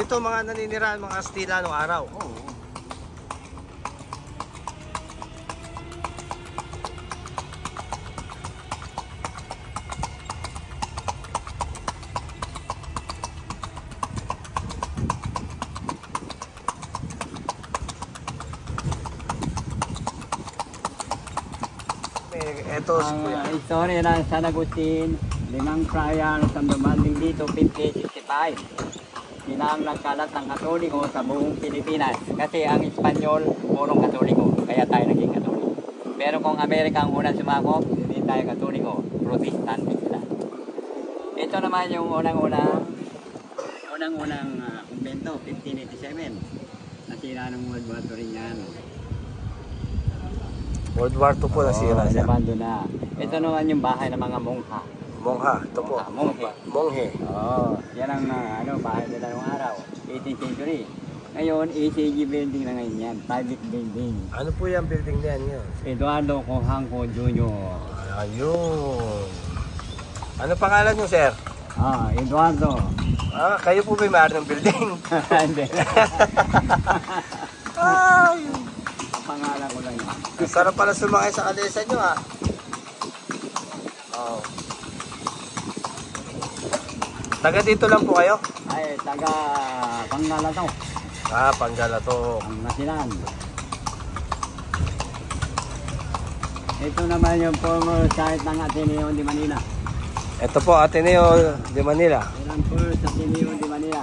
Dito mga naninirahan, mga Kastila noong araw. Oo. Ito si Ang Kuya. istorya ng San Agustin, 5 friar sa dumating dito 1565. Sila ang nagkalat ng Katoliko sa buong Pilipinas. Kasi ang Espanyol, purong Katoliko. Kaya tayo naging Katoliko. Pero kung Amerika ang unang sumakop, hindi tayo Katoliko. Protestant sila. Ito naman yung unang-unang kumbento, 1587. Nasira ng World War II rin yan. World War II po nasira siya. Nabando na. Ito naman yung bahay ng mga mongha. Mongha, ito po. Monghe. Monghe. Oo, yan ang bahay nila ng araw. 18th century. Ngayon, ECG building na ngayon yan. Private building. Ano po yung building na yan yun? Eduardo Cojanco Jr. Ayun. Ano pangalan nyo, sir? Eduardo. Kayo po ba yung may-ari ng building? Hindi. Ay! Pangalan ko lang yan. Sarap pala sumakay sa kalesa nyo, ha? Oh. Taga dito lang po kayo? Ay, taga Panggalato. Panggalato. Ang Masilan. Ito naman yung former site ng Ateneo de Manila. Ito po, Ateneo de Manila. Ilang first Ateneo de Manila.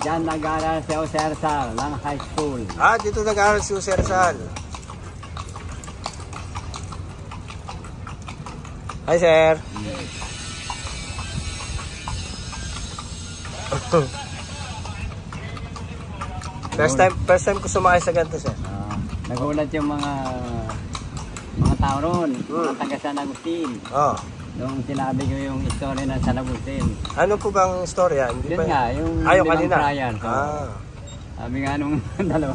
Diyan nag-aaral si Jose Rizal ng high school. Dito nag-aaral si Jose Rizal. Hi, sir. First time ko sumakay sa ganito, sir. Nagulat yung mga tao ron, mga taga San Agustin. Nung sinabi ko yung story ng San Agustin. Ano po bang storya? Yun nga, yung kanina. Friar. Sabi nga nung dalawa.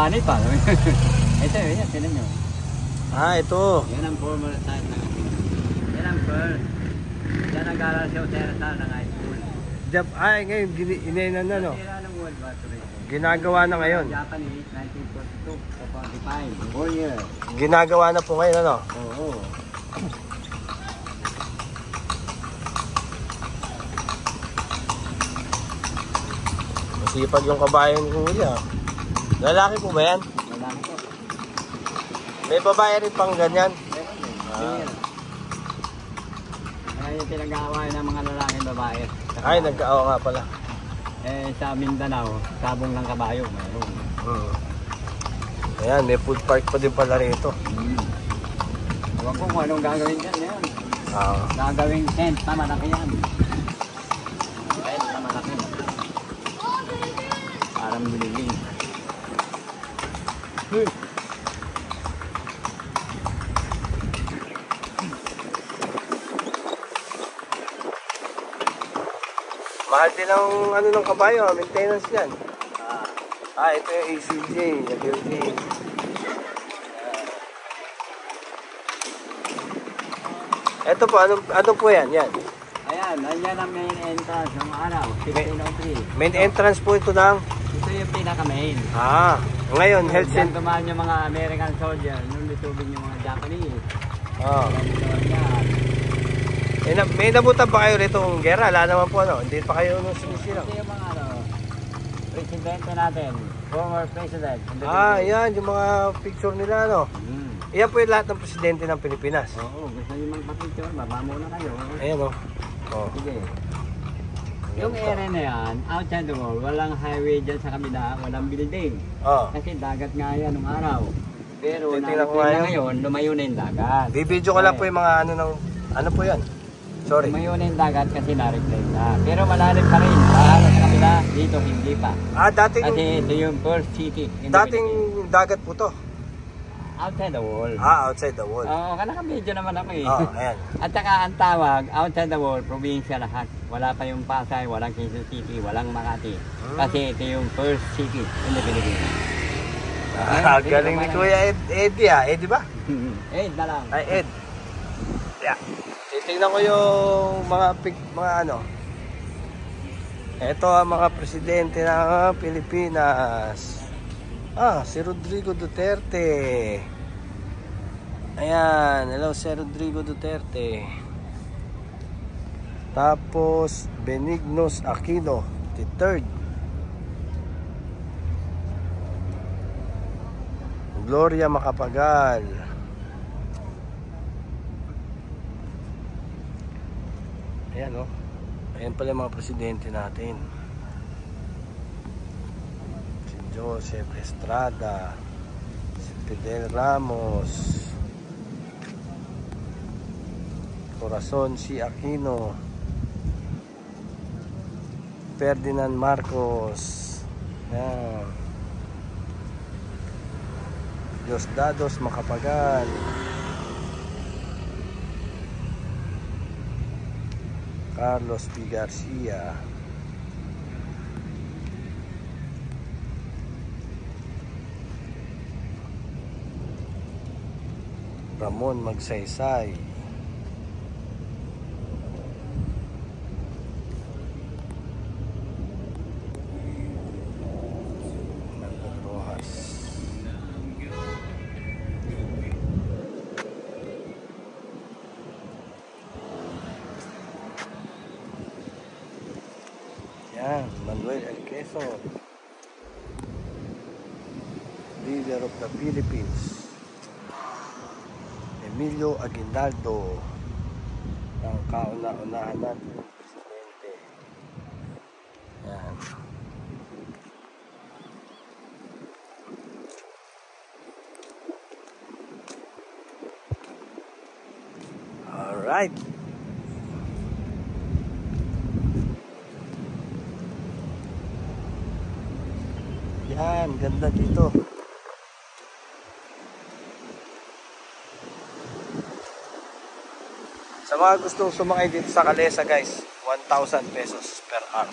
Ano pa? Ito, yan, tinan nyo. Ito. Yan ang former site na. Yan ang first. Yan nag-aaral si Jose Rizal ng high school. Ngayon, inainan na, no? Nasira ng World War II. Ginagawa na ngayon. Japanese, 1942 to 45. 4 years. Ginagawa na po ngayon, ano? Oo. Masipag yung kabayan ni Kuya. Lalaki po ba yan? Lalaki po. May babae rin pang ganyan. Kaya yung pinag-aaway ng mga lalaking babae. Nag-aawa nga pala. Sa Mindanao, sabong ng kabayo. Mayroon. Ayan, may food park pa din pala rito. Ewan ko kung anong gagawin dyan. Yan. Gagawin tent na malaki yan. Tent na malaki. Parang building. Mahal din ang ng kabayo, maintenance yan. Ito yung ACJ, na building. Ito po, ano po yan? Yan. Ayan, nandiyan ang main entrance ng araw, 1503. Main entrance po ito ng? Ito yung pinaka-main. Ngayon, health center. center. Diyan tumaan yung mga American soldier, nung litubin yung mga Japanese. May nabutan pa kayo rito ng gera? Wala naman po, ano? Hindi pa kayo nung sumisilang. Ito yung mga presidente natin, former president. Yan, yung mga picture nila, ano? Iyan po yung lahat ng presidente ng Pilipinas. Oo, gusto nyo magpa-picture, baba muna kayo. Ayan, Sige. Yung area na yan, outside the wall, walang highway dyan sa kabila, walang building. Kasi dagat nga yan nung araw. Pero na ngayon, lumayo na yung dagat. Bibidyo ko lang po yung mga ano po yan? Sorry. Lumayo na yung dagat kasi na-replace na. Pero malalim pa rin. Paano sa kabila, dito hindi pa. Kasi ito yung first city. Dating dagat po to? Outside the wall. Outside the wall. Oo, naka-video naman ako eh. Ayan. At saka ang tawag, outside the wall, probinsya lahat. Wala pa yung Pasay, walang Quezon City, walang Makati. Kasi ito yung first city in the Philippines. Galing ni Kuya Eddie Eddie ba? Ed na lang. Ed. Yeah. Titingnan ko yung mga Ito ang mga presidente ng Pilipinas. Si Rodrigo Duterte. Ayan, hello si Rodrigo Duterte. Tapos Benignos Aquino III. Gloria Macapagal. Ayan, oh. Ayan pala yung mga presidente natin. Si Joseph Estrada, si Fidel Ramos, Corazon C. Aquino, Ferdinand Marcos, ayan. Diosdados Macapagal, Carlos P. Garcia, Ramon Magsaysay, Manuel Rojas, yan, Manuel L. Quezon, Leader of the Philippines, Emilio Aguinaldo, ang kauna-unahan natin presidente. Yan. Alright. Yan, ganda dito. Sa mga gustong sumakay dito sa Calesa guys, 1,000 pesos per hour.